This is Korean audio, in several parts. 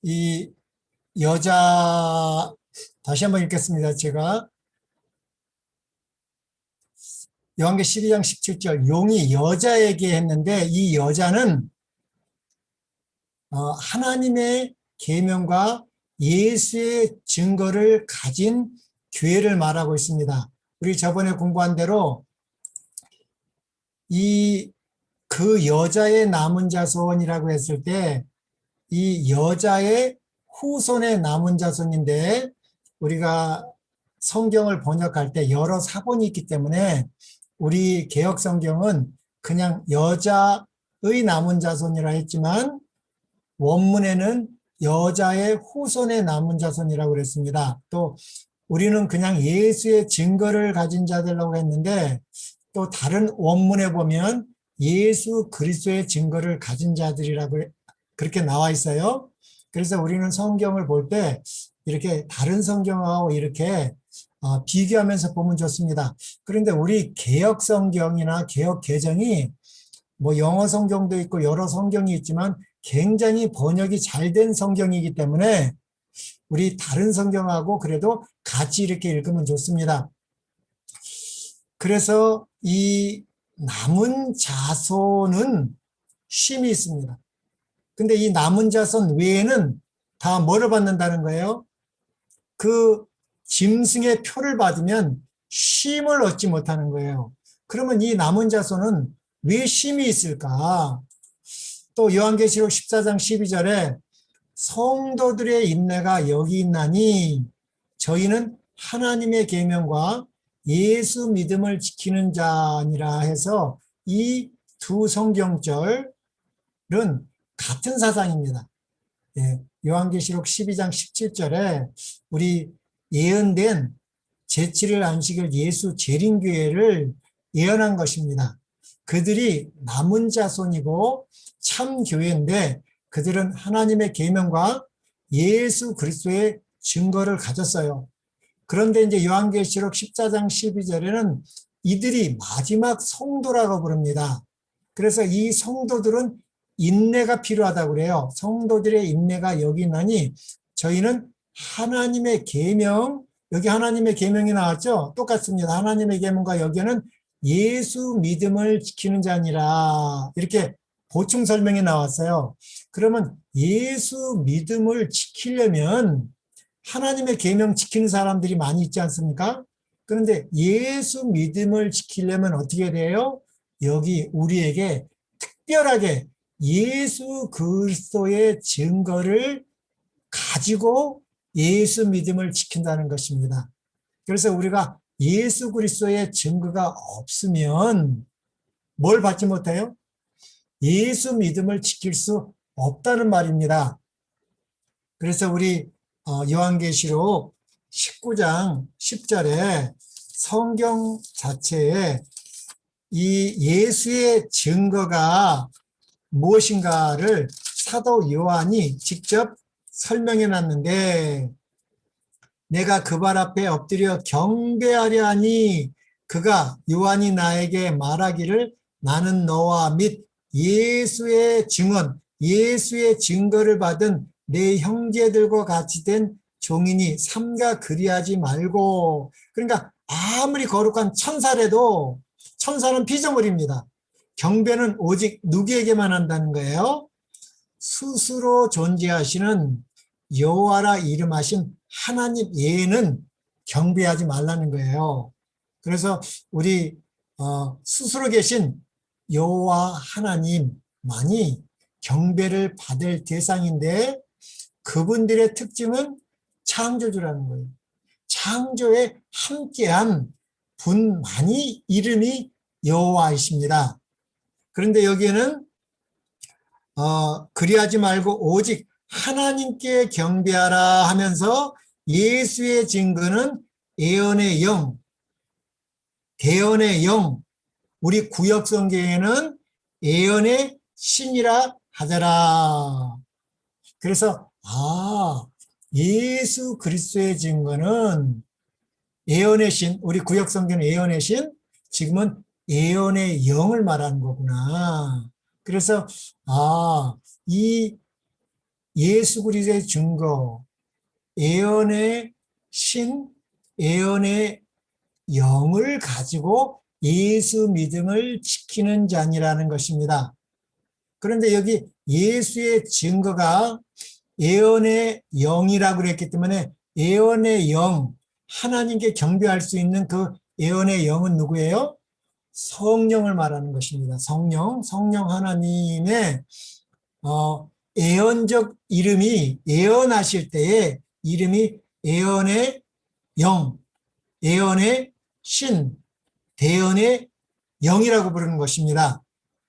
이 여자, 다시 한번 읽겠습니다. 제가 요한계 12장 17절, 용이 여자에게 했는데 이 여자는 하나님의 계명과 예수의 증거를 가진 교회를 말하고 있습니다. 우리 저번에 공부한 대로 그 여자의 남은 자손이라고 했을 때 이 여자의 후손의 남은 자손인데, 우리가 성경을 번역할 때 여러 사본이 있기 때문에 우리 개역 성경은 그냥 여자의 남은 자손이라 했지만 원문에는 여자의 후손의 남은 자손이라고 그랬습니다. 또 우리는 그냥 예수의 증거를 가진 자들이라고 했는데, 또 다른 원문에 보면 예수 그리스도의 증거를 가진 자들이라고 그렇게 나와 있어요. 그래서 우리는 성경을 볼 때 이렇게 다른 성경하고 이렇게 비교하면서 보면 좋습니다. 그런데 우리 개역 성경이나 개역 개정이 뭐 영어 성경도 있고 여러 성경이 있지만 굉장히 번역이 잘 된 성경이기 때문에 우리 다른 성경하고 그래도 같이 이렇게 읽으면 좋습니다. 그래서 이 남은 자손은 쉼이 있습니다. 근데 이 남은 자손 외에는 다 뭐를 받는다는 거예요? 그 짐승의 표를 받으면 쉼을 얻지 못하는 거예요. 그러면 이 남은 자손은 왜 쉼이 있을까? 또 요한계시록 14장 12절에 성도들의 인내가 여기 있나니 저희는 하나님의 계명과 예수 믿음을 지키는 자니라 해서 이 두 성경절은 같은 사상입니다. 요한계시록 12장 17절에 우리 예언된 제7일 안식일 예수 재림교회를 예언한 것입니다. 그들이 남은 자손이고 참 교회인데 그들은 하나님의 계명과 예수 그리스도의 증거를 가졌어요. 그런데 이제 요한계시록 14장 12절에는 이들이 마지막 성도라고 부릅니다. 그래서 이 성도들은 인내가 필요하다고 그래요. 성도들의 인내가 여기 있나니 저희는 하나님의 계명, 여기 하나님의 계명이 나왔죠? 똑같습니다. 하나님의 계명과 여기는 예수 믿음을 지키는 자니라 이렇게 보충 설명이 나왔어요. 그러면 예수 믿음을 지키려면 하나님의 계명 지키는 사람들이 많이 있지 않습니까? 그런데 예수 믿음을 지키려면 어떻게 돼요? 여기 우리에게 특별하게 예수 그리스도의 증거를 가지고 예수 믿음을 지킨다는 것입니다. 그래서 우리가 예수 그리스도의 증거가 없으면 뭘 받지 못해요? 예수 믿음을 지킬 수 없다는 말입니다. 그래서 우리 요한계시록 19장 10절에 성경 자체에 이 예수의 증거가 무엇인가를 사도 요한이 직접 설명해 놨는데, 내가 그 발 앞에 엎드려 경배하려 하니 그가 요한이 나에게 말하기를 나는 너와 및 예수의 증언, 예수의 증거를 받은 내 형제들과 같이 된 종이니 삼가 그리하지 말고. 그러니까 아무리 거룩한 천사라도 천사는 피조물입니다. 경배는 오직 누구에게만 한다는 거예요? 스스로 존재하시는 여호와라 이름하신 하나님 외에는 경배하지 말라는 거예요. 그래서 우리 스스로 계신 여호와 하나님만이 경배를 받을 대상인데, 그분들의 특징은 창조주라는 거예요. 창조에 함께한 분만이 이름이 여호와이십니다. 그런데 여기에는 그리하지 말고 오직 하나님께 경배하라 하면서 예수의 증거는 예언의 영, 대언의 영, 우리 구역 성경에는 예언의 신이라 하더라. 그래서 예수 그리스도의 증거는 예언의 신, 우리 구역 성경은 예언의 신, 지금은 예언의 영을 말하는 거구나. 그래서 이 예수 그리스도의 증거, 예언의 신, 예언의 영을 가지고 예수 믿음을 지키는 자니라는 것입니다. 그런데 여기 예수의 증거가 예언의 영이라고 그랬기 때문에 예언의 영, 하나님께 경배할 수 있는 그 예언의 영은 누구예요? 성령을 말하는 것입니다. 성령 하나님의 예언적 이름이 예언하실 때에 이름이 예언의 영, 예언의 신, 대언의 영이라고 부르는 것입니다.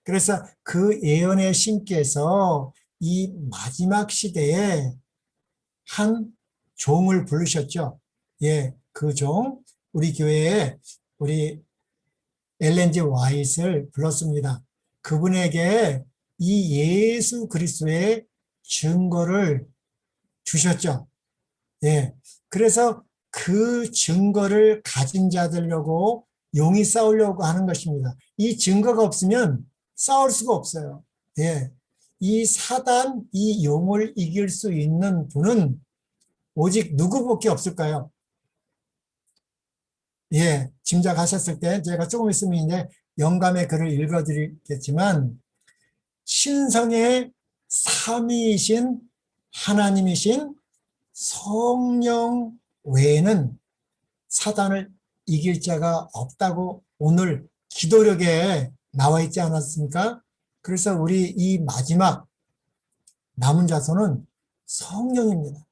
그래서 그 예언의 신께서 이 마지막 시대에 한 종을 부르셨죠. 예, 그 종, 우리 교회에 우리 엘렌 G 화이트를 불렀습니다. 그분에게 이 예수 그리스도의 증거를 주셨죠. 예, 그래서 그 증거를 가진 자들려고 용이 싸우려고 하는 것입니다. 이 증거가 없으면 싸울 수가 없어요. 예, 이 사단, 이 용을 이길 수 있는 분은 오직 누구밖에 없을까요? 예, 짐작하셨을 때 제가 조금 있으면 이제 영감의 글을 읽어드리겠지만 신성의 삼위이신 하나님이신 성령 외에는 사단을 이길 자가 없다고 오늘 기도력에 나와 있지 않았습니까? 그래서 우리 이 마지막 남은 자손은 성령입니다.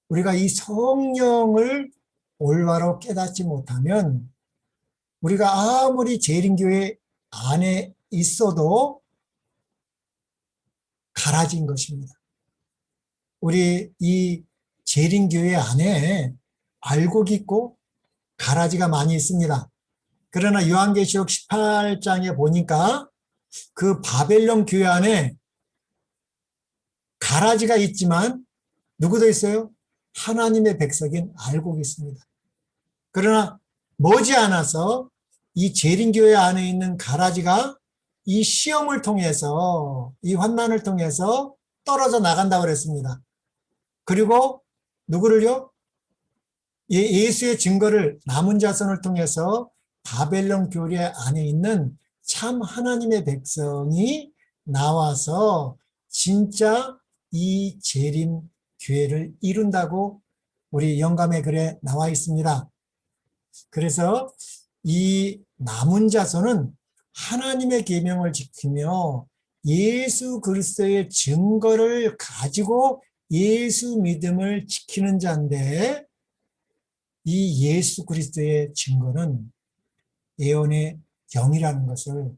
우리가 이 성령을 올바로 깨닫지 못하면 우리가 아무리 재림교회 안에 있어도 가라진 것입니다. 우리 이 재림교회 안에 알곡이 있고 가라지가 많이 있습니다. 그러나 요한계시록 18장에 보니까 그 바벨론 교회 안에 가라지가 있지만 누구도 있어요? 하나님의 백성인 알곡이 있습니다. 그러나 머지않아서 이 재림교회 안에 있는 가라지가 이 시험을 통해서 이 환난을 통해서 떨어져 나간다고 그랬습니다. 그리고 누구를요? 예수의 증거를 남은 자손을 통해서 바벨론 교회 안에 있는 참 하나님의 백성이 나와서 진짜 이 재림 교회를 이룬다고 우리 영감의 글에 나와 있습니다. 그래서 이 남은 자손은 하나님의 계명을 지키며 예수 그리스도의 증거를 가지고 예수 믿음을 지키는 자인데 이 예수 그리스도의 증거는 예언의 영이라는 것을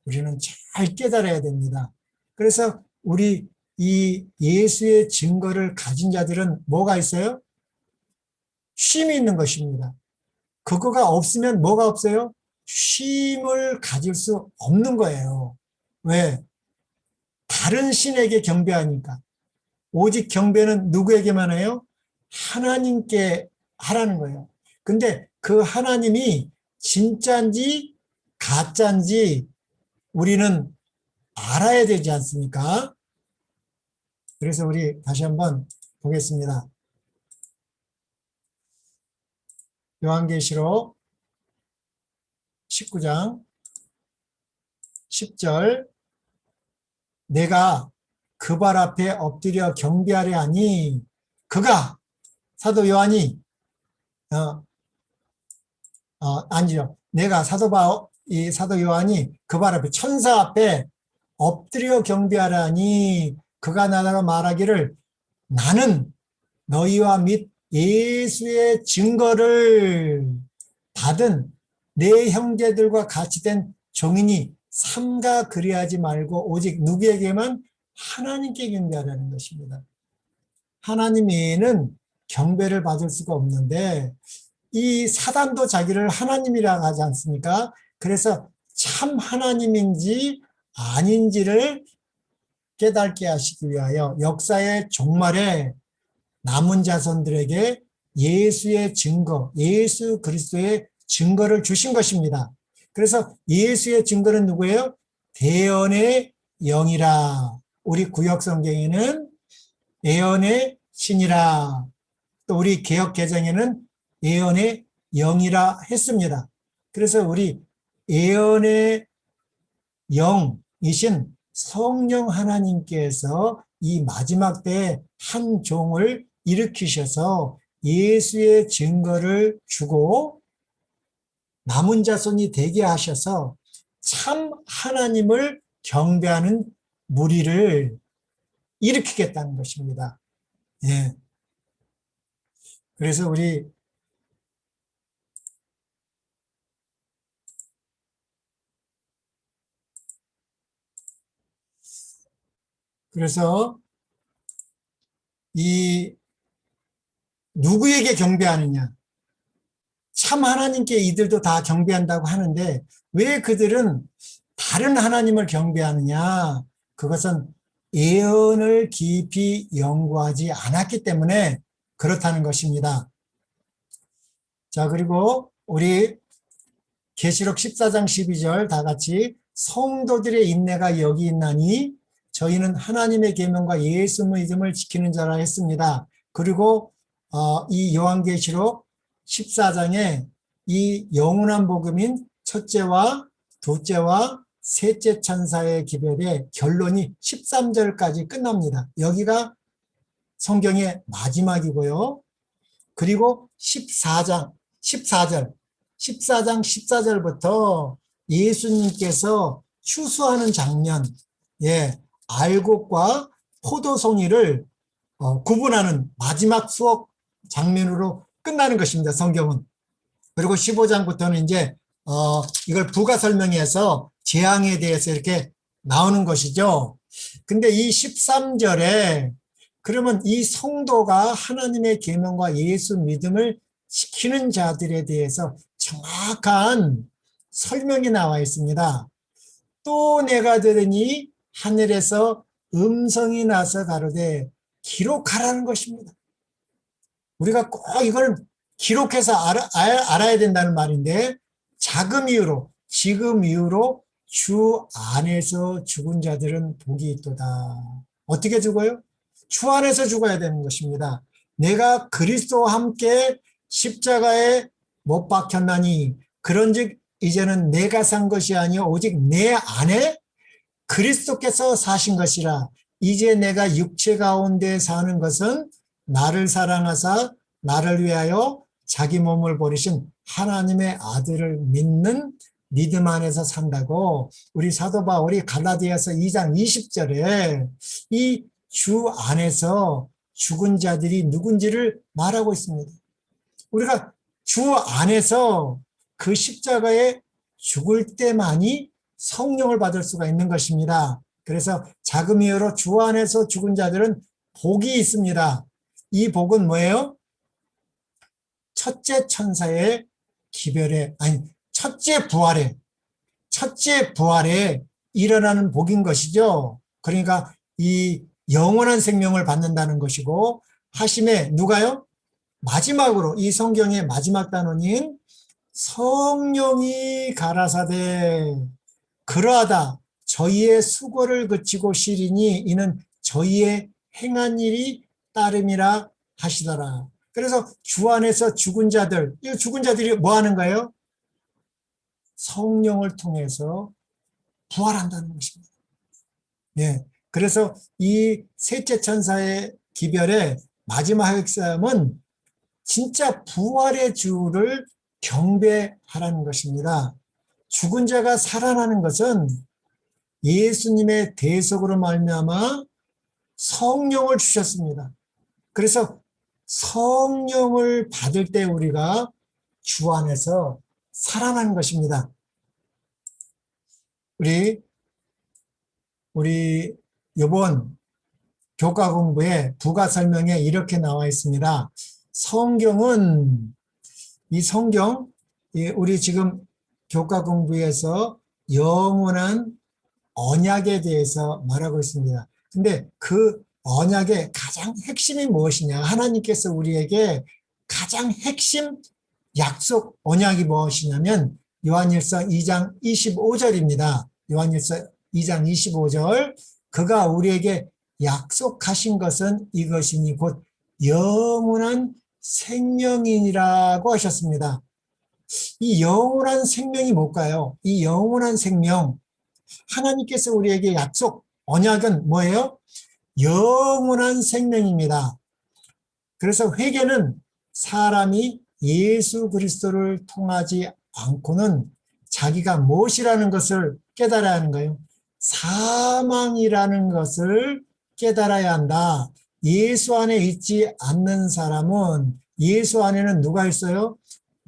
우리는 잘 깨달아야 됩니다. 그래서 우리 이 예수의 증거를 가진 자들은 뭐가 있어요? 쉼이 있는 것입니다. 그거가 없으면 뭐가 없어요? 쉼을 가질 수 없는 거예요. 왜? 다른 신에게 경배하니까. 오직 경배는 누구에게만 해요? 하나님께 하라는 거예요. 근데 그 하나님이 진짜인지 가짜인지 우리는 알아야 되지 않습니까? 그래서 우리 다시 한번 보겠습니다. 요한계시록 19장 10절 내가 그 발 앞에 엎드려 경배하려 하니 그가 사도 요한이 아니죠. 내가 사도 요한이 그 발 앞에 천사 앞에 엎드려 경배하려 하니 그가 나더러 말하기를 나는 너희와 및 예수의 증거를 받은 내 형제들과 같이 된 종이니 삼가 그리하지 말고 오직 누구에게만 하나님께 경배하라는 것입니다. 하나님 외에는 경배를 받을 수가 없는데 이 사단도 자기를 하나님이라고 하지 않습니까? 그래서 참 하나님인지 아닌지를 깨닫게 하시기 위하여 역사의 종말에 남은 자손들에게 예수의 증거, 예수 그리스도의 증거를 주신 것입니다. 그래서 예수의 증거는 누구예요? 대언의 영이라. 우리 구역 성경에는 예언의 신이라. 또 우리 개역 개정에는 예언의 영이라 했습니다. 그래서 우리 예언의 영이신 성령 하나님께서 이 마지막 때에 한 종을 일으키셔서 예수의 증거를 주고 남은 자손이 되게 하셔서 참 하나님을 경배하는 무리를 일으키겠다는 것입니다. 예. 그래서 그래서 이 누구에게 경배하느냐? 참 하나님께 이들도 다 경배한다고 하는데 왜 그들은 다른 하나님을 경배하느냐? 그것은 예언을 깊이 연구하지 않았기 때문에 그렇다는 것입니다. 자, 그리고 우리 계시록 14장 12절 다 같이 성도들의 인내가 여기 있나니 저희는 하나님의 계명과 예수 믿음을 지키는 자라 했습니다. 그리고 이 요한계시록 14장에 이 영원한 복음인 첫째와 둘째와 셋째 천사의 기별의 결론이 13절까지 끝납니다. 여기가 성경의 마지막이고요. 그리고 14장 14절부터 예수님께서 추수하는 장면, 예, 알곡과 포도송이를 구분하는 마지막 수업 장면으로 끝나는 것입니다. 성경은. 그리고 15장부터는 이제 이걸 부가 설명해서 재앙에 대해서 이렇게 나오는 것이죠. 근데 이 13절에 그러면 이 성도가 하나님의 계명과 예수 믿음을 지키는 자들에 대해서 정확한 설명이 나와 있습니다. 또 내가 들으니 하늘에서 음성이 나서 가로되 기록하라는 것입니다. 우리가 꼭 이걸 기록해서 알아야 된다는 말인데 지금 이후로 주 안에서 죽은 자들은 복이 있도다. 어떻게 죽어요? 주 안에서 죽어야 되는 것입니다. 내가 그리스도와 함께 십자가에 못 박혔나니 그런즉 이제는 내가 산 것이 아니요 오직 내 안에 그리스도께서 사신 것이라. 이제 내가 육체 가운데 사는 것은 나를 사랑하사 나를 위하여 자기 몸을 버리신 하나님의 아들을 믿는 믿음 안에서 산다고 우리 사도 바울이 갈라디아서 2장 20절에 이 주 안에서 죽은 자들이 누군지를 말하고 있습니다. 우리가 주 안에서 그 십자가에 죽을 때만이 성령을 받을 수가 있는 것입니다. 그래서 자금이여로 주 안에서 죽은 자들은 복이 있습니다. 이 복은 뭐예요? 첫째 천사의 기별에, 아니, 첫째 부활에 일어나는 복인 것이죠. 그러니까 이 영원한 생명을 받는다는 것이고, 하심에 누가요? 마지막으로 이 성경의 마지막 단원인 성령이 가라사대 그러하다 저희의 수고를 그치고 쉬리니 이는 저희의 행한 일이 따름이라 하시더라. 그래서 주 안에서 죽은 자들, 이 죽은 자들이 뭐 하는 거예요? 성령을 통해서 부활한다는 것입니다. 예. 그래서 이 셋째 천사의 기별의 마지막 핵심은 진짜 부활의 주를 경배하라는 것입니다. 죽은 자가 살아나는 것은 예수님의 대속으로 말미암아 성령을 주셨습니다. 그래서 성령을 받을 때 우리가 주 안에서 살아나는 것입니다. 우리 이번 교과 공부에 부가 설명에 이렇게 나와 있습니다. 이 성경, 우리 지금 교과 공부에서 영원한 언약에 대해서 말하고 있습니다. 근데 그 언약의 가장 핵심이 무엇이냐? 하나님께서 우리에게 가장 핵심 약속 언약이 무엇이냐면 요한일서 2장 25절입니다. 요한일서 2장 25절. 그가 우리에게 약속하신 것은 이것이니 곧 영원한 생명이라고 하셨습니다. 이 영원한 생명이 뭘까요? 이 영원한 생명, 하나님께서 우리에게 약속, 언약은 뭐예요? 영원한 생명입니다. 그래서 회개는 사람이 예수 그리스도를 통하지 않고는 자기가 무엇이라는 것을 깨달아야 하는 거예요. 사망이라는 것을 깨달아야 한다. 예수 안에 있지 않는 사람은 예수 안에는 누가 있어요?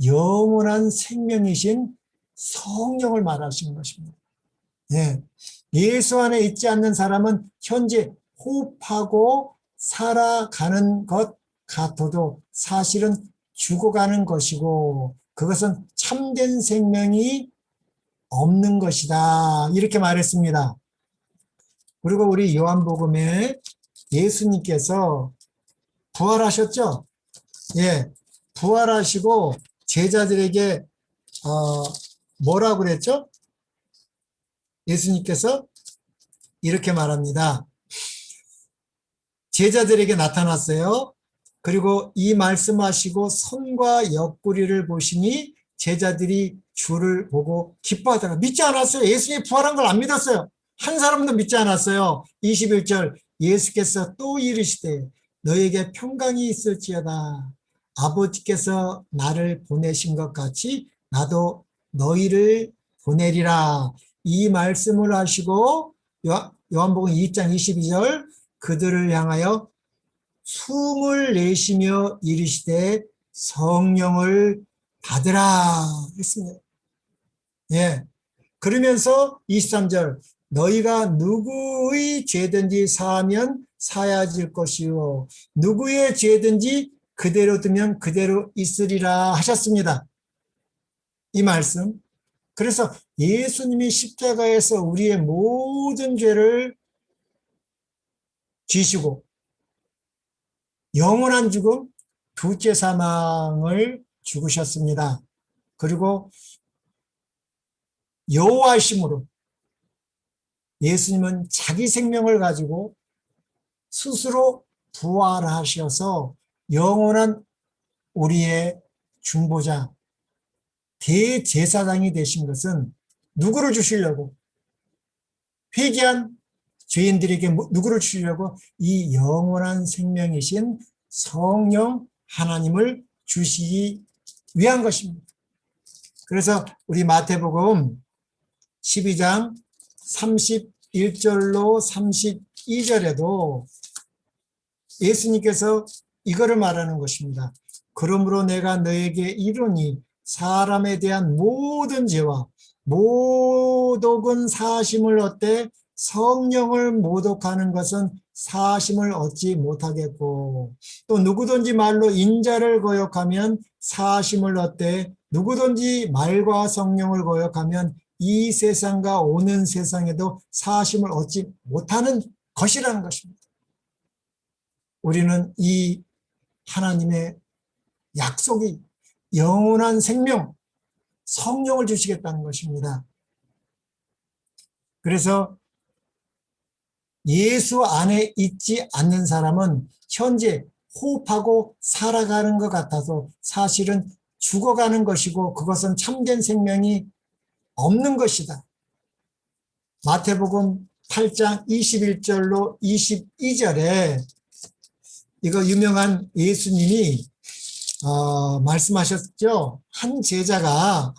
영원한 생명이신 성령을 말하시는 것입니다. 예. 예수 안에 있지 않는 사람은 현재 호흡하고 살아가는 것 같아도 사실은 죽어가는 것이고 그것은 참된 생명이 없는 것이다. 이렇게 말했습니다. 그리고 우리 요한복음에 예수님께서 부활하셨죠? 예. 부활하시고 제자들에게 뭐라고 그랬죠? 예수님께서 이렇게 말합니다. 제자들에게 나타났어요. 그리고 이 말씀하시고 손과 옆구리를 보시니 제자들이 주를 보고 기뻐하더라. 믿지 않았어요. 예수님이 부활한 걸 안 믿었어요. 한 사람도 믿지 않았어요. 21절 예수께서 또 이르시되 너에게 평강이 있을지어다. 아버지께서 나를 보내신 것 같이 나도 너희를 보내리라. 이 말씀을 하시고 요한복음 2장 22절 그들을 향하여 숨을 내쉬며 이르시되 성령을 받으라 했습니다. 예. 그러면서 23절 너희가 누구의 죄든지 사하면 사야질 것이요 누구의 죄든지 그대로 두면 그대로 있으리라 하셨습니다. 이 말씀. 그래서 예수님이 십자가에서 우리의 모든 죄를 지시고 영원한 죽음, 둘째 사망을 죽으셨습니다. 그리고 여호와이심으로 예수님은 자기 생명을 가지고 스스로 부활하셔서 영원한 우리의 중보자, 대제사장이 되신 것은 누구를 주시려고? 회개한 죄인들에게 누구를 주시려고? 이 영원한 생명이신 성령 하나님을 주시기 위한 것입니다. 그래서 우리 마태복음 12장 31절로 32절에도 예수님께서 이거를 말하는 것입니다. 그러므로 내가 너에게 이르니 사람에 대한 모든 죄와 모독은 사심을 얻되 성령을 모독하는 것은 사심을 얻지 못하겠고 또 누구든지 말로 인자를 거역하면 사심을 얻되 누구든지 말과 성령을 거역하면 이 세상과 오는 세상에도 사심을 얻지 못하는 것이라는 것입니다. 우리는 이 하나님의 약속이 영원한 생명, 성령을 주시겠다는 것입니다. 그래서 예수 안에 있지 않는 사람은 현재 호흡하고 살아가는 것 같아서 사실은 죽어가는 것이고 그것은 참된 생명이 없는 것이다. 마태복음 8장 21절로 22절에 이거 유명한 예수님이 말씀하셨죠. 한 제자가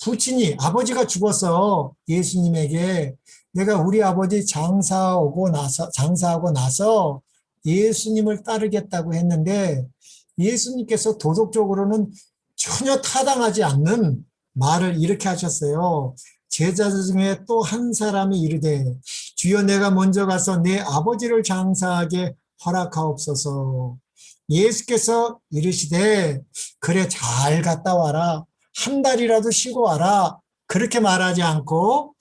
부친이 아버지가 죽어서 예수님에게 내가 우리 아버지 장사하고 나서 예수님을 따르겠다고 했는데 예수님께서 도덕적으로는 전혀 타당하지 않는 말을 이렇게 하셨어요. 제자 중에 또 한 사람이 이르되 주여 내가 먼저 가서 내 아버지를 장사하게 허락하옵소서. 예수께서 이르시되 그래 잘 갔다 와라. 한 달이라도 쉬고 와라. 그렇게 말하지 않고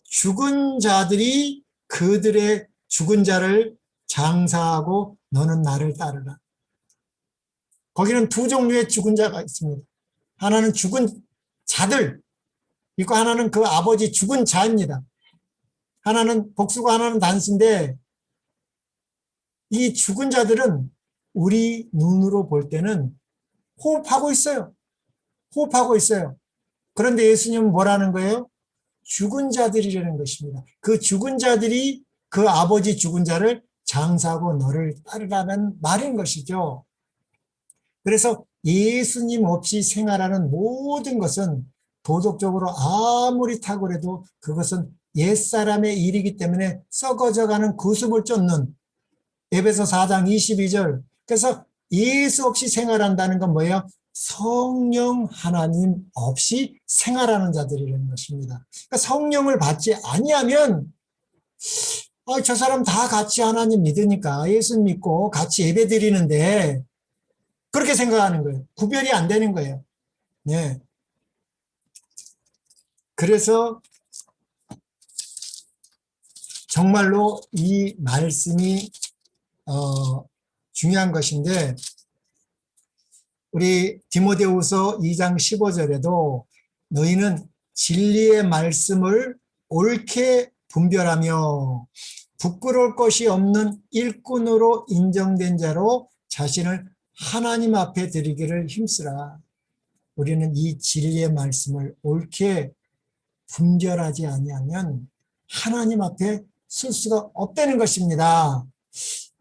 죽은 자들이 그들의 죽은 자를 장사하고 너는 나를 따르라. 거기는 두 종류의 죽은 자가 있습니다. 하나는 죽은 자들 있고 하나는 그 아버지 죽은 자입니다. 하나는 복수고 하나는 단수인데 이 죽은 자들은 우리 눈으로 볼 때는 호흡하고 있어요. 호흡하고 있어요. 그런데 예수님은 뭐라는 거예요? 죽은 자들이라는 것입니다. 그 죽은 자들이 그 아버지 죽은 자를 장사하고 너를 따르라는 말인 것이죠. 그래서 예수님 없이 생활하는 모든 것은 도덕적으로 아무리 탁월해도 그것은 옛사람의 일이기 때문에 썩어져가는 구습을 쫓는 에베소 4장 22절. 그래서 예수 없이 생활한다는 건 뭐예요? 성령 하나님 없이 생활하는 자들이라는 것입니다. 그러니까 성령을 받지 아니하면 저 사람 다 같이 하나님 믿으니까 예수 믿고 같이 예배 드리는데 그렇게 생각하는 거예요. 구별이 안 되는 거예요. 네. 그래서 정말로 이 말씀이 중요한 것인데 우리 디모데후서 2장 15절에도 너희는 진리의 말씀을 옳게 분별하며 부끄러울 것이 없는 일꾼으로 인정된 자로 자신을 하나님 앞에 드리기를 힘쓰라. 우리는 이 진리의 말씀을 옳게 분별하지 아니하면 하나님 앞에 쓸 수가 없다는 것입니다.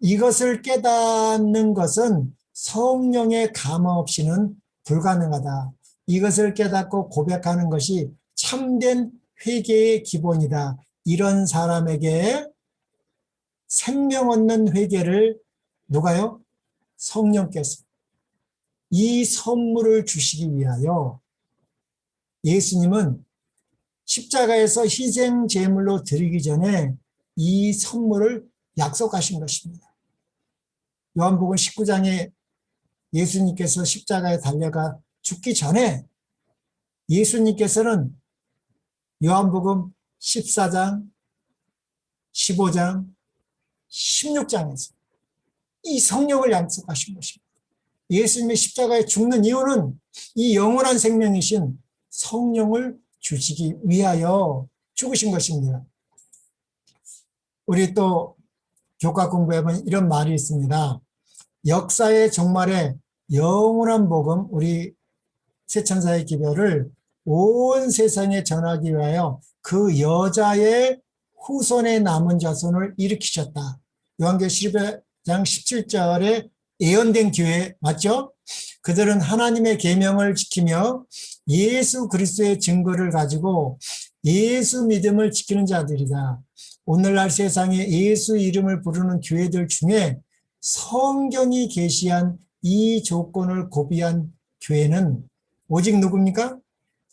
이것을 깨닫는 것은 성령의 감화 없이는 불가능하다. 이것을 깨닫고 고백하는 것이 참된 회개의 기본이다. 이런 사람에게 생명 얻는 회개를 누가요? 성령께서 이 선물을 주시기 위하여 예수님은 십자가에서 희생 제물로 드리기 전에 이 선물을 약속하신 것입니다. 요한복음 19장에 예수님께서 십자가에 달려가 죽기 전에 예수님께서는 요한복음 14장, 15장, 16장에서 이 성령을 약속하신 것입니다. 예수님의 십자가에 죽는 이유는 이 영원한 생명이신 성령을 주시기 위하여 죽으신 것입니다. 우리 또 교과 공부해보면 이런 말이 있습니다. 역사의 종말에 영원한 복음, 우리 새천사의 기별을 온 세상에 전하기 위하여 그 여자의 후손에 남은 자손을 일으키셨다. 요한계시록 11장 17절에 예언된 교회 맞죠? 그들은 하나님의 계명을 지키며 예수 그리스도의 증거를 가지고 예수 믿음을 지키는 자들이다. 오늘날 세상에 예수 이름을 부르는 교회들 중에 성경이 계시한 이 조건을 고비한 교회는 오직 누굽니까?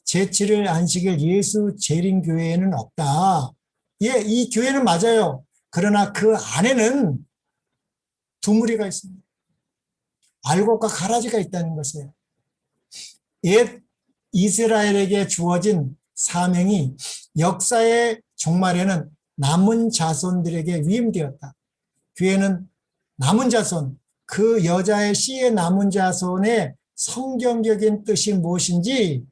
제7일 안식일 예수 재림교회에는 없다. 예, 이 교회는 맞아요. 그러나 그 안에는 두 무리가 있습니다. 알곡과 가라지가 있다는 것이에요. 옛 이스라엘에게 주어진 사명이 역사의 종말에는 남은 자손들에게 위임되었다. 교회는 남은 자손, 그 여자의 씨의 남은 자손의 성경적인 뜻이 무엇인지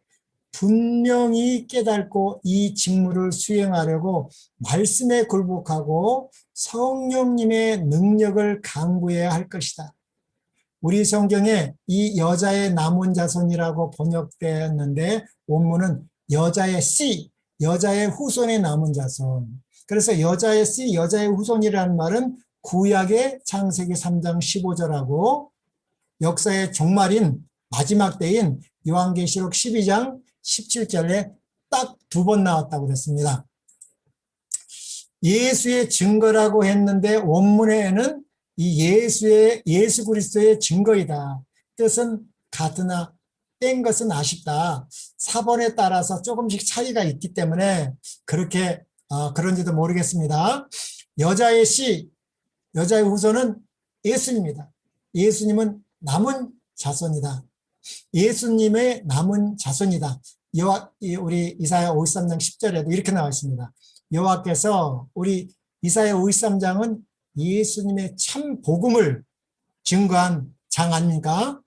분명히 깨닫고 이 직무를 수행하려고 말씀에 굴복하고 성령님의 능력을 강구해야 할 것이다. 우리 성경에 이 여자의 남은 자손이라고 번역되었는데 원문은 여자의 씨, 여자의 후손의 남은 자손. 그래서 여자의 씨, 여자의 후손이라는 말은 구약의 창세기 3장 15절하고 역사의 종말인 마지막 때인 요한계시록 12장 17절에 딱 두 번 나왔다고 그랬습니다. 예수의 증거라고 했는데 원문에는 이 예수 그리스도의 증거이다. 뜻은 같으나 뗀 것은 아쉽다. 사본에 따라서 조금씩 차이가 있기 때문에 그렇게 그런지도 모르겠습니다. 여자의 씨, 여자의 후손은 예수님입니다. 예수님은 남은 자손이다. 예수님의 남은 자손이다. 우리 이사야 53장 10절에도 이렇게 나와 있습니다. 여호와께서 우리 이사야 53장은 예수님의 참 복음을 증거한 장 아닙니까?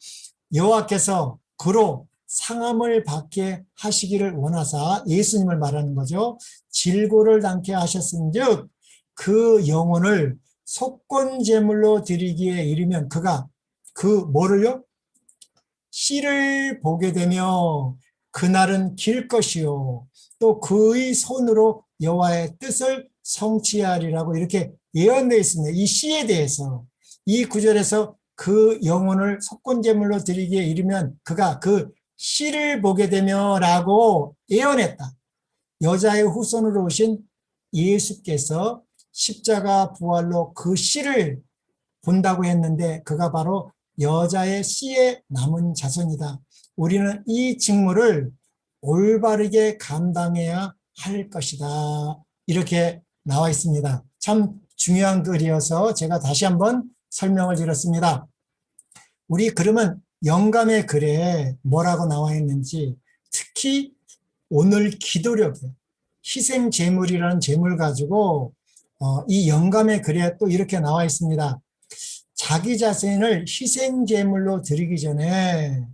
여호와께서 그로 상함을 받게 하시기를 원하사, 예수님을 말하는 거죠. 질고를 당케 하셨은즉 그 영혼을 속건제물로 드리기에 이르면 그가 그 뭐를요? 씨를 보게 되며 그날은 길 것이요 또 그의 손으로 여호와의 뜻을 성취하리라고 이렇게 예언되어 있습니다. 이 씨에 대해서 이 구절에서 그 영혼을 속건제물로 드리기에 이르면 그가 그 씨를 보게 되며 라고 예언했다. 여자의 후손으로 오신 예수께서 십자가 부활로 그 씨를 본다고 했는데 그가 바로 여자의 씨에 남은 자손이다. 우리는 이 직무를 올바르게 감당해야 할 것이다. 이렇게 나와 있습니다. 참 중요한 글이어서 제가 다시 한번 설명을 드렸습니다. 우리 그러면 영감의 글에 뭐라고 나와 있는지, 특히 오늘 기도력, 희생 제물이라는 제물 가지고 이 영감의 글에 또 이렇게 나와 있습니다. 자기 자신을 희생 제물로 드리기 전에,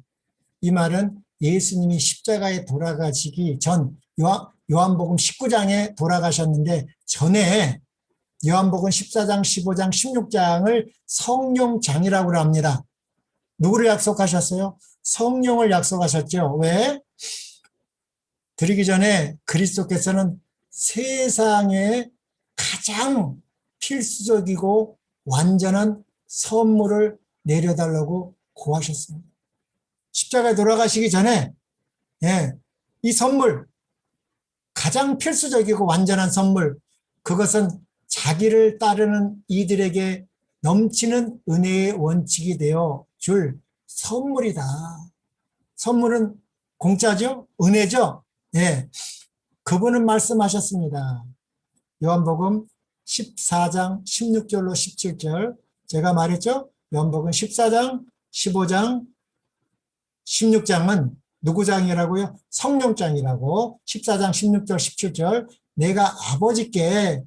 이 말은 예수님이 십자가에 돌아가시기 전, 요한복음 19장에 돌아가셨는데 전에 요한복음 14장, 15장, 16장을 성령장이라고 합니다. 누구를 약속하셨어요? 성령을 약속하셨죠. 왜? 드리기 전에 그리스도께서는 세상에 가장 필수적이고 완전한 선물을 내려달라고 구하셨습니다. 십자가에 돌아가시기 전에 이 선물, 가장 필수적이고 완전한 선물, 그것은 자기를 따르는 이들에게 넘치는 은혜의 원칙이 되어 줄 선물이다. 선물은 공짜죠? 은혜죠? 그분은 말씀하셨습니다. 요한복음 14장 16절로 17절, 제가 말했죠? 요한복음 14장, 15장, 16장은 누구 장이라고요? 성령장이라고. 14장 16절 17절, 내가 아버지께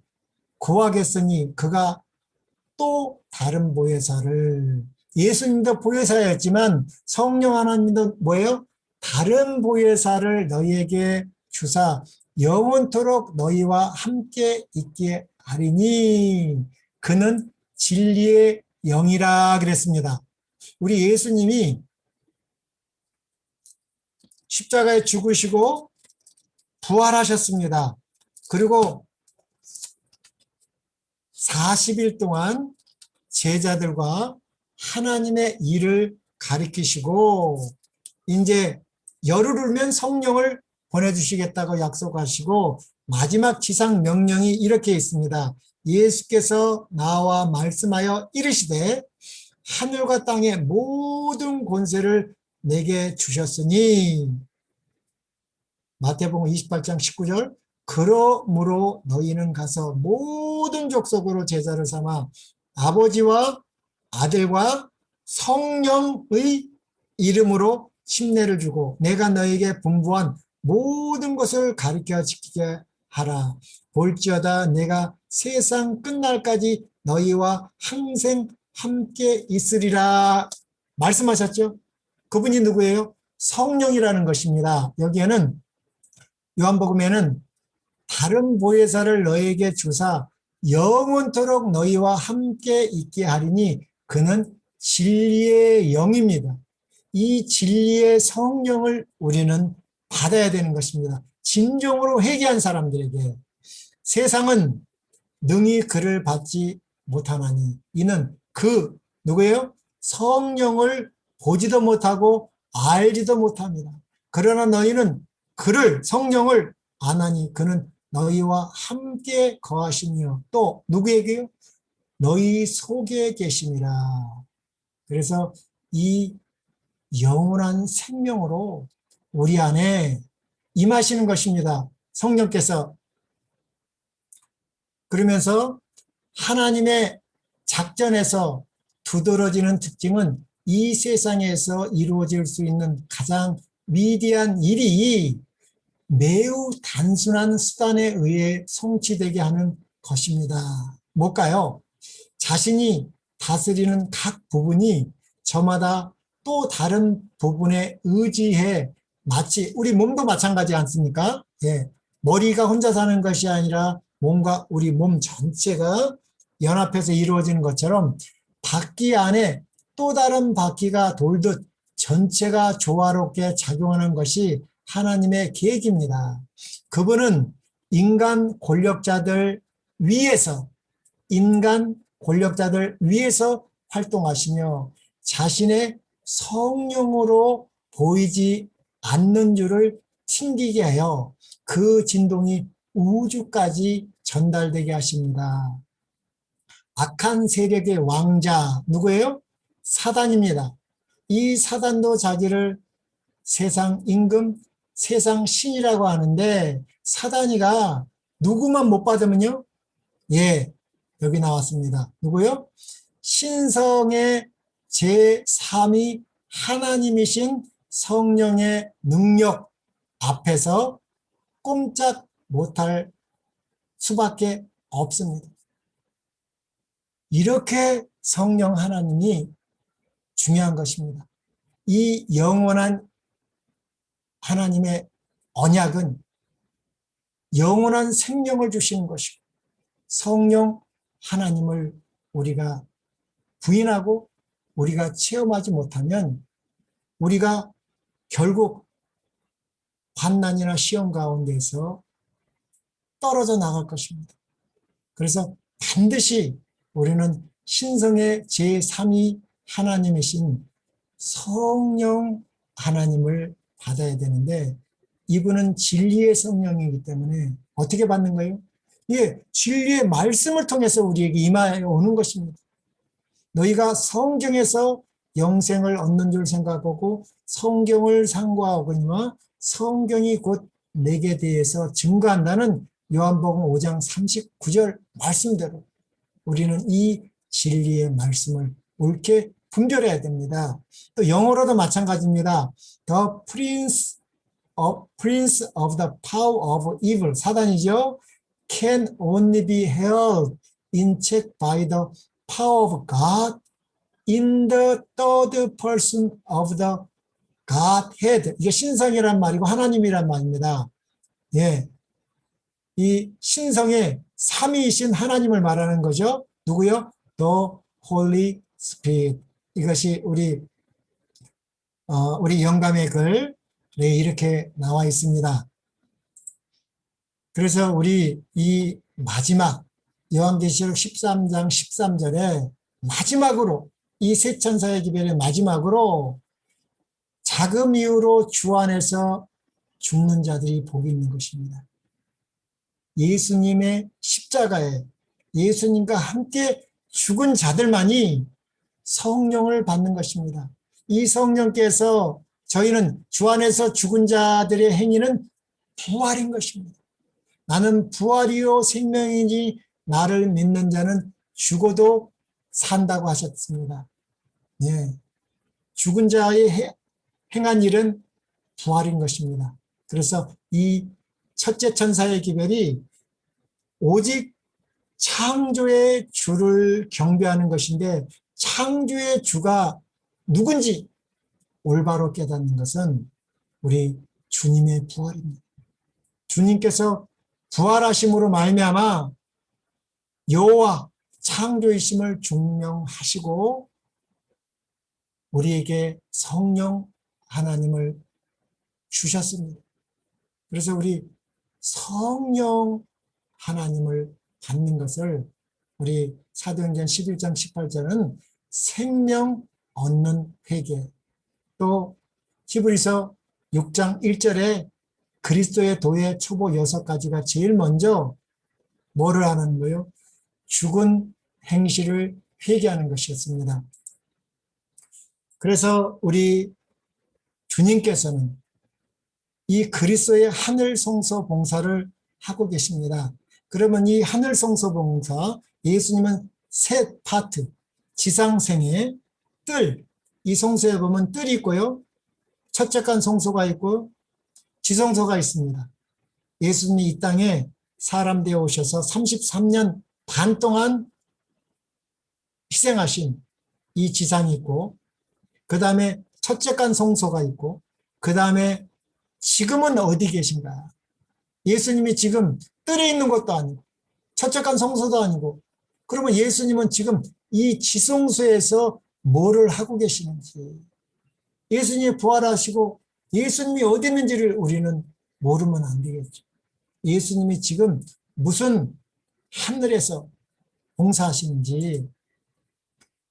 구하겠으니 그가 또 다른 보혜사를, 예수님도 보혜사였지만 성령 하나님도 뭐예요? 다른 보혜사를 너희에게 주사 영원토록 너희와 함께 있게 하리니 그는 진리의 영이라 그랬습니다. 우리 예수님이 십자가에 죽으시고 부활하셨습니다. 그리고 40일 동안 제자들과 하나님의 일을 가르치시고 이제 열흘 후면 성령을 보내주시겠다고 약속하시고 마지막 지상 명령이 이렇게 있습니다. 예수께서 나와 말씀하여 이르시되 하늘과 땅의 모든 권세를 내게 주셨으니, 마태복음 28장 19절, 그러므로 너희는 가서 모든 족속으로 제자를 삼아 아버지와 아들과 성령의 이름으로 침례를 주고 내가 너에게 분부한 모든 것을 가르쳐 지키게 하라. 볼지어다 내가 세상 끝날까지 너희와 항상 함께 있으리라 말씀하셨죠. 그분이 누구예요? 성령이라는 것입니다. 여기에는 요한복음에는 다른 보혜사를 너에게 주사 영원토록 너희와 함께 있게 하리니 그는 진리의 영입니다. 이 진리의 성령을 우리는 받아야 되는 것입니다. 진정으로 회개한 사람들에게. 세상은 능히 그를 받지 못하나니 이는 그 누구예요? 성령을 보지도 못하고 알지도 못합니다. 그러나 너희는 그를, 성령을 아나니 그는 너희와 함께 거하시며 또 누구에게요? 너희 속에 계심이라. 그래서 이 영원한 생명으로 우리 안에 임하시는 것입니다. 성령께서. 그러면서 하나님의 작전에서 두드러지는 특징은 이 세상에서 이루어질 수 있는 가장 위대한 일이 매우 단순한 수단에 의해 성취되게 하는 것입니다. 뭘까요? 자신이 다스리는 각 부분이 저마다 또 다른 부분에 의지해 마치 우리 몸도 마찬가지 않습니까? 예. 머리가 혼자 사는 것이 아니라 몸과 우리 몸 전체가 연합해서 이루어지는 것처럼 바퀴 안에 또 다른 바퀴가 돌듯 전체가 조화롭게 작용하는 것이 하나님의 계획입니다. 그분은 인간 권력자들 위에서 인간 권력자들 위에서 활동하시며 자신의 성령으로 보이지 않는 줄을 튕기게 하여 그 진동이 우주까지 전달되게 하십니다. 악한 세력의 왕자 누구예요? 사단입니다. 이 사단도 자기를 세상 임금, 세상 신이라고 하는데 사단이가 누구만 못 받으면요? 예, 여기 나왔습니다. 누구요? 신성의 제3위 하나님이신 성령의 능력 앞에서 꼼짝 못할 수밖에 없습니다. 이렇게 성령 하나님이 중요한 것입니다. 이 영원한 하나님의 언약은 영원한 생명을 주시는 것이고 성령 하나님을 우리가 부인하고 우리가 체험하지 못하면 우리가 결국 환난이나 시험 가운데서 떨어져 나갈 것입니다. 그래서 반드시 우리는 신성의 제3위 하나님이신 성령 하나님을 받아야 되는데 이분은 진리의 성령이기 때문에 어떻게 받는 거예요? 예, 진리의 말씀을 통해서 우리에게 임하여 오는 것입니다. 너희가 성경에서 영생을 얻는 줄 생각하고 성경을 상고하거니와 성경이 곧 내게 대해서 증거한다는 요한복음 5장 39절 말씀대로 우리는 이 진리의 말씀을 옳게 분별해야 됩니다. 또 영어로도 마찬가지입니다. The prince of the power of evil, 사단이죠. Can only be held in check by the power of God in the third person of the Godhead. 이게 신성이란 말이고 하나님이란 말입니다. 예, 이 신성의 삼위이신 하나님을 말하는 거죠. 누구요? The Holy Spirit. 이것이 우리 영감의 글 이렇게 나와 있습니다. 그래서 우리 이 마지막 요한계시록 13장 13절에 마지막으로 이 세 천사의 기별의 마지막으로 자금 이후로 주 안에서 죽는 자들이 복이 있는 것입니다. 예수님의 십자가에 예수님과 함께 죽은 자들만이 성령을 받는 것입니다. 이 성령께서 저희는 주 안에서 죽은 자들의 행위는 부활인 것입니다. 나는 부활이요 생명이니 나를 믿는 자는 죽어도 산다고 하셨습니다. 예, 죽은 자의 행한 일은 부활인 것입니다. 그래서 이 첫째 천사의 기별이 오직 창조의 주를 경배하는 것인데 창조의 주가 누군지 올바로 깨닫는 것은 우리 주님의 부활입니다. 주님께서 부활하심으로 말미암아 여호와 창조이심을 증명하시고 우리에게 성령 하나님을 주셨습니다. 그래서 우리 성령 하나님을 받는 것을 우리 사도행전 11장 18절은 생명 얻는 회개, 또 히브리서 6장 1절에 그리스도의 도의 초보 6가지가 제일 먼저 뭐를 하는 거예요? 죽은 행실을 회개하는 것이었습니다. 그래서 우리 주님께서는 이 그리스도의 하늘 성소 봉사를 하고 계십니다. 그러면 이 하늘 성소 봉사, 예수님은 세 파트, 지상생애, 뜰, 이 성소에 보면 뜰이 있고요. 첫째 간 성소가 있고 지성소가 있습니다. 예수님이 이 땅에 사람 되어 오셔서 33년 반 동안 희생하신 이 지상이 있고 그 다음에 첫째 간 성소가 있고 그 다음에 지금은 어디 계신가? 예수님이 지금 뜰에 있는 것도 아니고 철저한 성소도 아니고, 그러면 예수님은 지금 이 지성소에서 뭐를 하고 계시는지, 예수님이 부활하시고 예수님이 어디 있는지를 우리는 모르면 안 되겠죠. 예수님이 지금 무슨 하늘에서 봉사하시는지,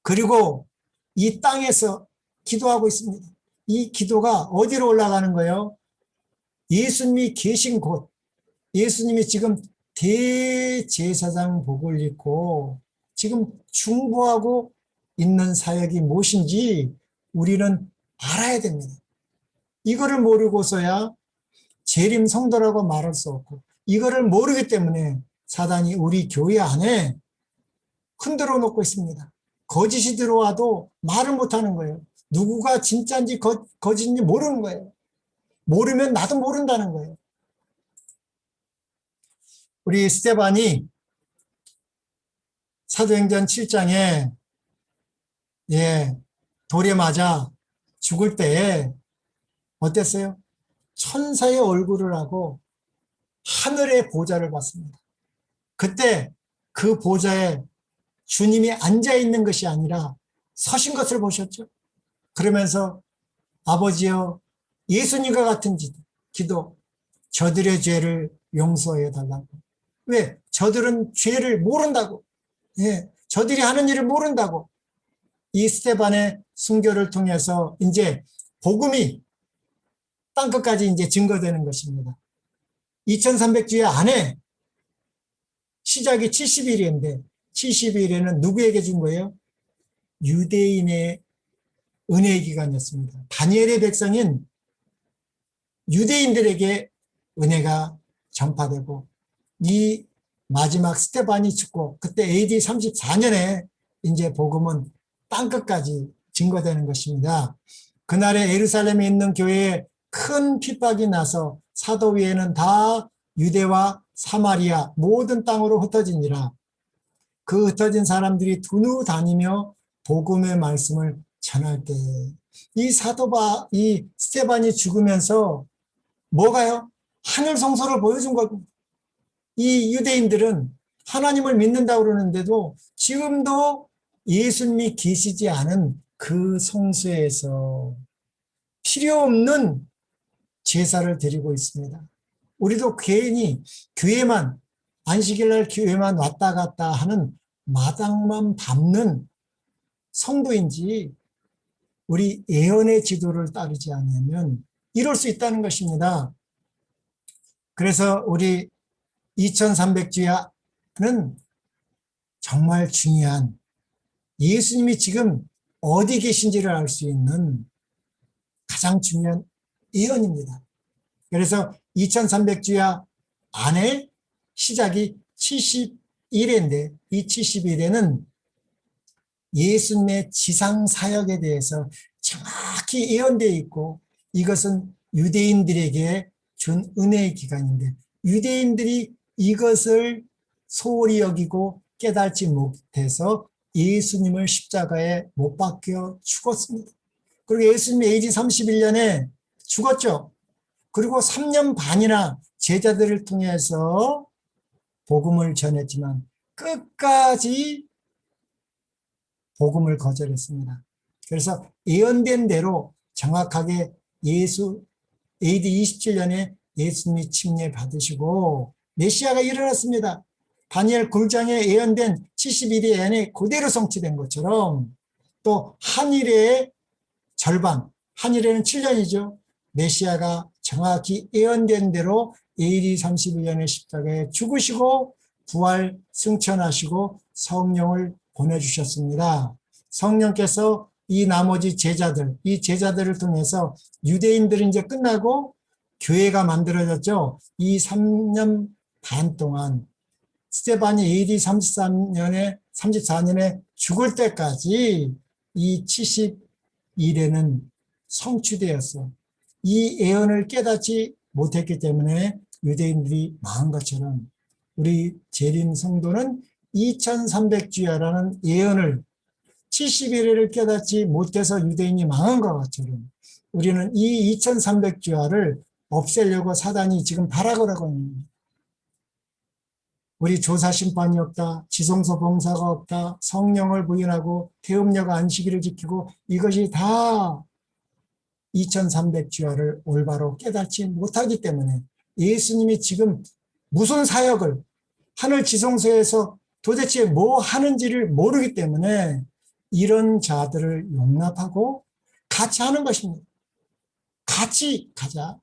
그리고 이 땅에서 기도하고 있습니다. 이 기도가 어디로 올라가는 거예요? 예수님이 계신 곳, 예수님이 지금 대제사장 복을 입고 지금 중보하고 있는 사역이 무엇인지 우리는 알아야 됩니다. 이거를 모르고서야 재림 성도라고 말할 수 없고, 이거를 모르기 때문에 사단이 우리 교회 안에 흔들어 놓고 있습니다. 거짓이 들어와도 말을 못하는 거예요. 누구가 진짜인지 거짓인지 모르는 거예요. 모르면 나도 모른다는 거예요. 우리 스데반이 사도행전 7장에 돌에 맞아 죽을 때 어땠어요? 천사의 얼굴을 하고 하늘의 보좌를 봤습니다. 그때 그 보좌에 주님이 앉아 있는 것이 아니라 서신 것을 보셨죠. 그러면서 아버지여, 예수님과 같은 기도, 저들의 죄를 용서해 달라고. 왜? 저들은 죄를 모른다고. 저들이 하는 일을 모른다고. 이 스데반의 순교를 통해서 이제 복음이 땅끝까지 이제 증거되는 것입니다. 2300주의 안에 시작이 70일인데 70일에는 누구에게 준 거예요? 유대인의 은혜의 기간이었습니다. 다니엘의 백성인 유대인들에게 은혜가 전파되고, 이 마지막 스데반이 죽고 그때 AD 34년에 이제 복음은 땅끝까지 증거되는 것입니다. 그날에 예루살렘에 있는 교회에 큰 핍박이 나서 사도위에는 다 유대와 사마리아 모든 땅으로 흩어지니라. 그 흩어진 사람들이 두루 다니며 복음의 말씀을 전할 때, 이 스데반이 죽으면서 뭐가요? 하늘 성소를 보여준 겁니다. 이 유대인들은 하나님을 믿는다고 그러는데도 지금도 예수님이 계시지 않은 그 성소에서 필요 없는 제사를 드리고 있습니다. 우리도 괜히 교회만, 안식일날 교회만 왔다 갔다 하는 마당만 밟는 성도인지 우리 예언의 지도를 따르지 않으면 이럴 수 있다는 것입니다. 그래서 우리 2300주야는 정말 중요한, 예수님이 지금 어디 계신지를 알 수 있는 가장 중요한 예언입니다. 그래서 2300주야 안에 시작이 70일인데 이 70일에는 예수님의 지상 사역에 대해서 정확히 예언되어 있고, 이것은 유대인들에게 준 은혜의 기간인데 유대인들이 이것을 소홀히 여기고 깨닫지 못해서 예수님을 십자가에 못 박혀 죽었습니다. 그리고 예수님이 AD 31년에 죽었죠. 그리고 3년 반이나 제자들을 통해서 복음을 전했지만 끝까지 복음을 거절했습니다. 그래서 예언된 대로 정확하게 AD 27년에 예수님이 침례 받으시고 메시아가 일어났습니다. 다니엘 9장에 예언된 71일 안에 그대로 성취된 것처럼, 또 한일의 절반, 한일에는 7년이죠. 메시아가 정확히 예언된 대로 AD 31년에 십자가에 죽으시고 부활 승천하시고 성령을 보내주셨습니다. 성령께서 이 나머지 제자들, 이 제자들을 통해서 유대인들은 이제 끝나고 교회가 만들어졌죠. 이 3년 반 동안 스데반이 AD 34년에 죽을 때까지 이 70일에는 성취되었어. 이 예언을 깨닫지 못했기 때문에 유대인들이 망한 것처럼 우리 재림 성도는 2300주야라는 예언을 71회를 깨닫지 못해서 유대인이 망한 것처럼 우리는 이 2300주야를 없애려고 사단이 지금 발악을 하고 있는 거예요. 우리 조사심판이 없다, 지성소 봉사가 없다, 성령을 부인하고 태음력 안식일을 지키고 이것이 다 2300주야를 올바로 깨닫지 못하기 때문에 예수님이 지금 무슨 사역을 하늘 지성소에서 도대체 뭐 하는지를 모르기 때문에 이런 자들을 용납하고 같이 하는 것입니다. 같이 가자.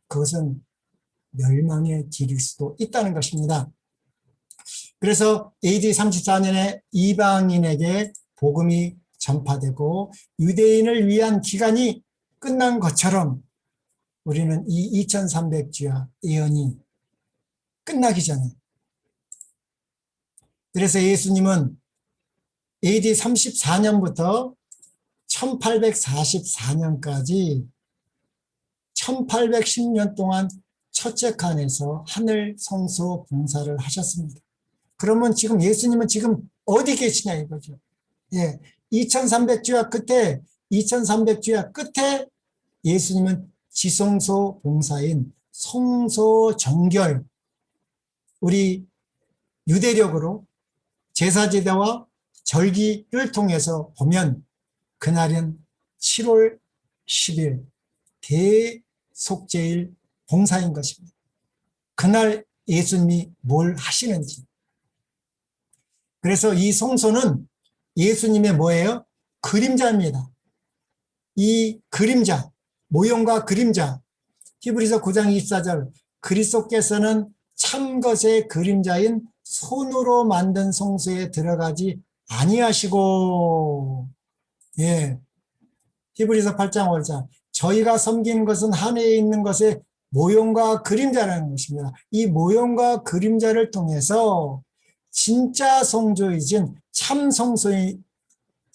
그것은 멸망의 길일 수도 있다는 것입니다. 그래서 AD 34년에 이방인에게 복음이 전파되고 유대인을 위한 기간이 끝난 것처럼 우리는 이 2300주야 예언이 끝나기 전에, 그래서 예수님은 AD 34년부터 1844년까지 1810년 동안 첫째 칸에서 하늘 성소 봉사를 하셨습니다. 그러면 지금 예수님은 지금 어디 계시냐 이거죠. 예, 2300주야 끝에 예수님은 지성소 봉사인 성소 정결, 우리 유대력으로 제사제대와 절기를 통해서 보면 그날은 7월 10일 대속죄일 봉사인 것입니다. 그날 예수님이 뭘 하시는지. 그래서 이 성소는 예수님의 뭐예요? 그림자입니다. 이 그림자, 모형과 그림자, 히브리서 9장 24절, 그리스도께서는 참것의 그림자인 손으로 만든 성소에 들어가지 아니하시고, 예, 히브리서 8장 5절, 저희가 섬기는 것은 하늘에 있는 것의 모형과 그림자라는 것입니다. 이 모형과 그림자를 통해서 진짜 성소이신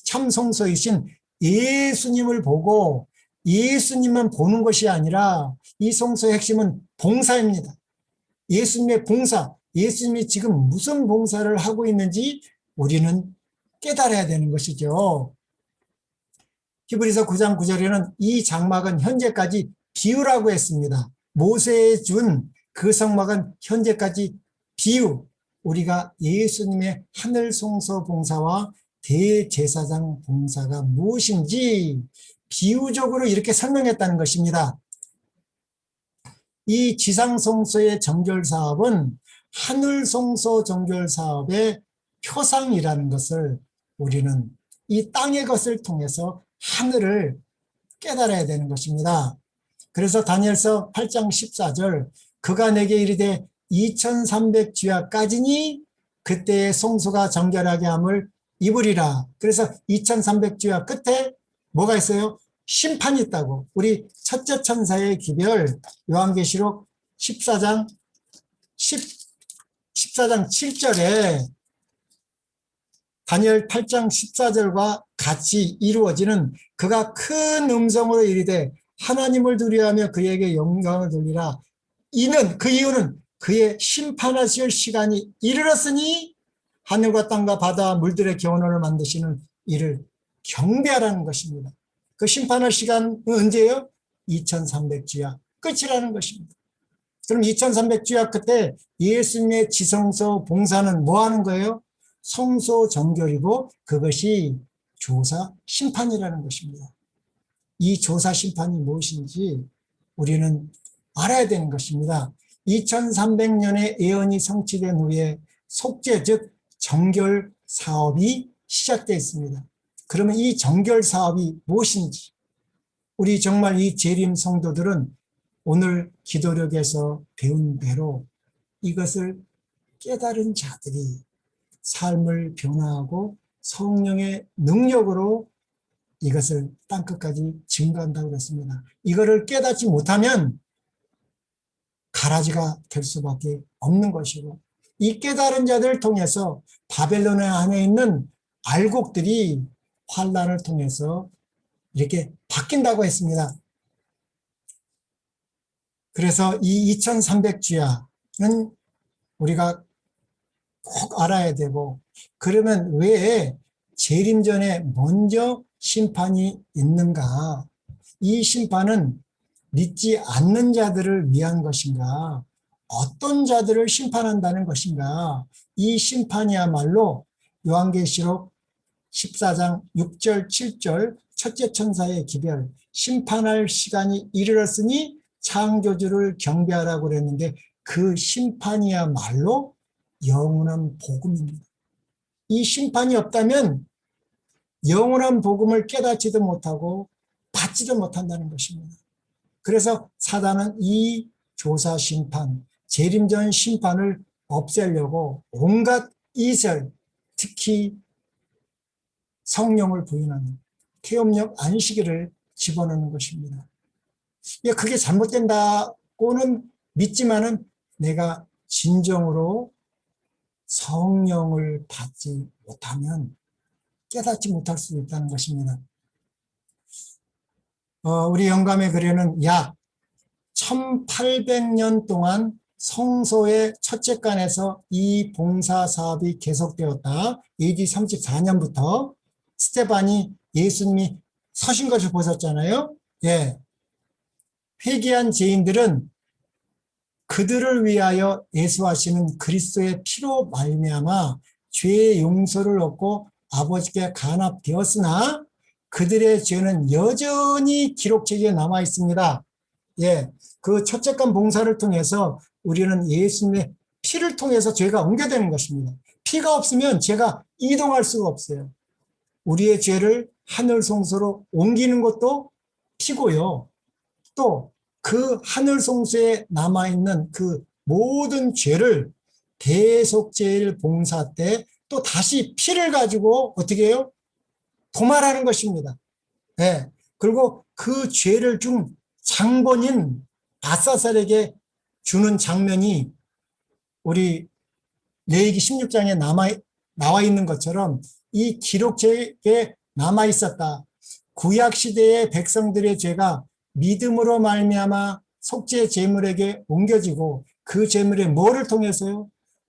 참성소이신 예수님을 보고 예수님만 보는 것이 아니라 이 성소의 핵심은 봉사입니다. 예수님의 봉사, 예수님이 지금 무슨 봉사를 하고 있는지 우리는 깨달아야 되는 것이죠. 히브리서 9장 9절에는 이 장막은 현재까지 비유라고 했습니다. 모세에 준 그 성막은 현재까지 비유, 우리가 예수님의 하늘 성소 봉사와 대제사장 봉사가 무엇인지 비유적으로 이렇게 설명했다는 것입니다. 이 지상성소의 정결사업은 하늘성소 정결사업의 표상이라는 것을 우리는 이 땅의 것을 통해서 하늘을 깨달아야 되는 것입니다. 그래서 다니엘서 8장 14절, 그가 내게 이르되 2300주야까지니 그때의 성소가 정결하게 함을 입으리라. 그래서 2300주야 끝에 뭐가 있어요? 심판이 있다고. 우리 첫째 천사의 기별 요한계시록 14장 7절에 다니엘 8장 14절과 같이 이루어지는, 그가 큰 음성으로 이르되 하나님을 두려워하며 그에게 영광을 돌리라. 그 이유는 그의 심판하실 시간이 이르렀으니 하늘과 땅과 바다와 물들의 경원을 만드시는 이를 경배하라는 것입니다. 그 심판할 시간은 언제예요? 2300주야 끝이라는 것입니다. 그럼 2300주야 끝에 예수님의 지성소 봉사는 뭐 하는 거예요? 성소 정결이고 그것이 조사 심판이라는 것입니다. 이 조사 심판이 무엇인지 우리는 알아야 되는 것입니다. 2300년의 예언이 성취된 후에 속죄 즉 정결 사업이 시작되어 있습니다. 그러면 이 정결 사업이 무엇인지 우리 정말 이 재림 성도들은 오늘 기도력에서 배운 대로 이것을 깨달은 자들이 삶을 변화하고 성령의 능력으로 이것을 땅끝까지 증거한다고 그랬습니다. 이거를 깨닫지 못하면 가라지가 될 수밖에 없는 것이고, 이 깨달은 자들을 통해서 바벨론 안에 있는 알곡들이 환란을 통해서 이렇게 바뀐다고 했습니다. 그래서 이 2300주야는 우리가 꼭 알아야 되고, 그러면 왜 재림 전에 먼저 심판이 있는가? 이 심판은 믿지 않는 자들을 위한 것인가? 어떤 자들을 심판한다는 것인가? 이 심판이야말로 요한계시록 14장 6절 7절 첫째 천사의 기별, 심판할 시간이 이르렀으니 창조주를 경배하라고 그랬는데 그 심판이야말로 영원한 복음입니다. 이 심판이 없다면 영원한 복음을 깨닫지도 못하고 받지도 못한다는 것입니다. 그래서 사단은 이 조사 심판, 재림전 심판을 없애려고 온갖 이설, 특히 성령을 부인하는 태음력 안식일을 집어넣는 것입니다. 그게 잘못된다고는 믿지만은 내가 진정으로 성령을 받지 못하면 깨닫지 못할 수 있다는 것입니다. 우리 영감의 글에는 약 1800년 동안 성소의 첫째 간에서 이 봉사 사업이 계속되었다. AD 34년부터 스테반이 예수님이 서신 것을 보셨잖아요. 예. 회개한 죄인들은 그들을 위하여 예수하시는 그리스도의 피로 말미암아 죄의 용서를 얻고 아버지께 간합되었으나 그들의 죄는 여전히 기록책에 남아 있습니다. 예, 그 첫째 간 봉사를 통해서 우리는 예수님의 피를 통해서 죄가 옮겨되는 것입니다. 피가 없으면 죄가 이동할 수가 없어요. 우리의 죄를 하늘 성소로 옮기는 것도 피고요. 또 그 하늘 성소에 남아있는 그 모든 죄를 대속죄일 봉사 때 또 다시 피를 가지고 어떻게 해요? 도말하는 것입니다. 네. 그리고 그 죄를 준 장본인 아사살에게 주는 장면이 우리 레위기 16장에 나와 있는 것처럼 이 기록책에 남아 있었다. 구약 시대의 백성들의 죄가 믿음으로 말미암아 속죄 제물에게 옮겨지고 그 제물에 뭐를 통해서요?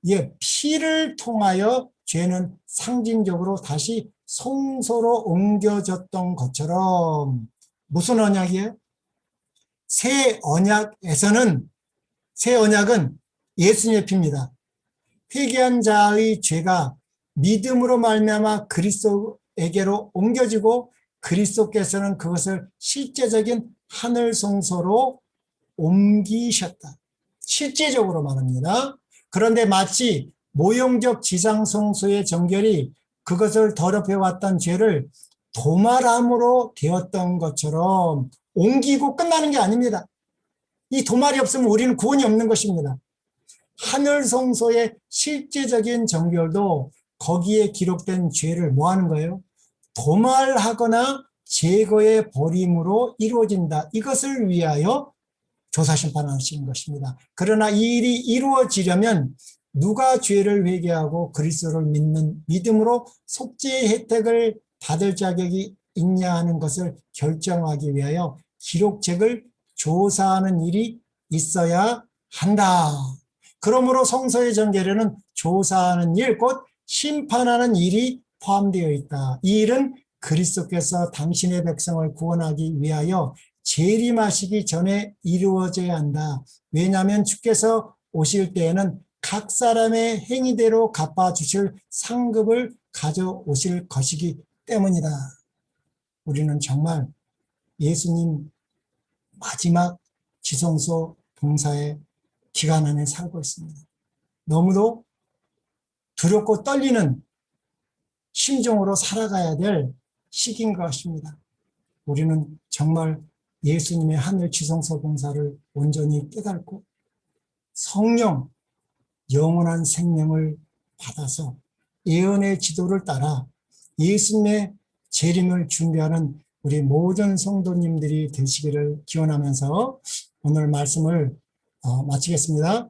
예, 피를 통하여 죄는 상징적으로 다시 성소로 옮겨졌던 것처럼 무슨 언약이에요? 새 언약은 예수님의 피입니다. 회개한 자의 죄가 믿음으로 말미암아 그리스도에게로 옮겨지고 그리스도께서는 그것을 실제적인 하늘 성소로 옮기셨다. 실제적으로 말합니다. 그런데 마치 모형적 지상 성소의 정결이 그것을 더럽혀왔던 죄를 도말함으로 되었던 것처럼 옮기고 끝나는 게 아닙니다. 이 도말이 없으면 우리는 구원이 없는 것입니다. 하늘 성소의 실제적인 정결도 거기에 기록된 죄를 뭐 하는 거예요? 도말하거나 제거의 버림으로 이루어진다. 이것을 위하여 조사심판하시는 것입니다. 그러나 이 일이 이루어지려면 누가 죄를 회개하고 그리스도를 믿는 믿음으로 속죄의 혜택을 받을 자격이 있냐 하는 것을 결정하기 위하여 기록책을 조사하는 일이 있어야 한다. 그러므로 성서의 정결에는 조사하는 일, 곧 심판하는 일이 포함되어 있다. 이 일은 그리스도께서 당신의 백성을 구원하기 위하여 재림하시기 전에 이루어져야 한다. 왜냐하면 주께서 오실 때에는 각 사람의 행위대로 갚아주실 상급을 가져오실 것이기 때문이다. 우리는 정말 예수님 마지막 지성소 봉사의 기간 안에 살고 있습니다. 너무도 두렵고 떨리는 심정으로 살아가야 될 시기인 것 같습니다. 우리는 정말 예수님의 하늘 지성소 봉사를 온전히 깨닫고 성령, 영원한 생명을 받아서 예언의 지도를 따라 예수님의 재림을 준비하는 우리 모든 성도님들이 되시기를 기원하면서 오늘 말씀을 마치겠습니다.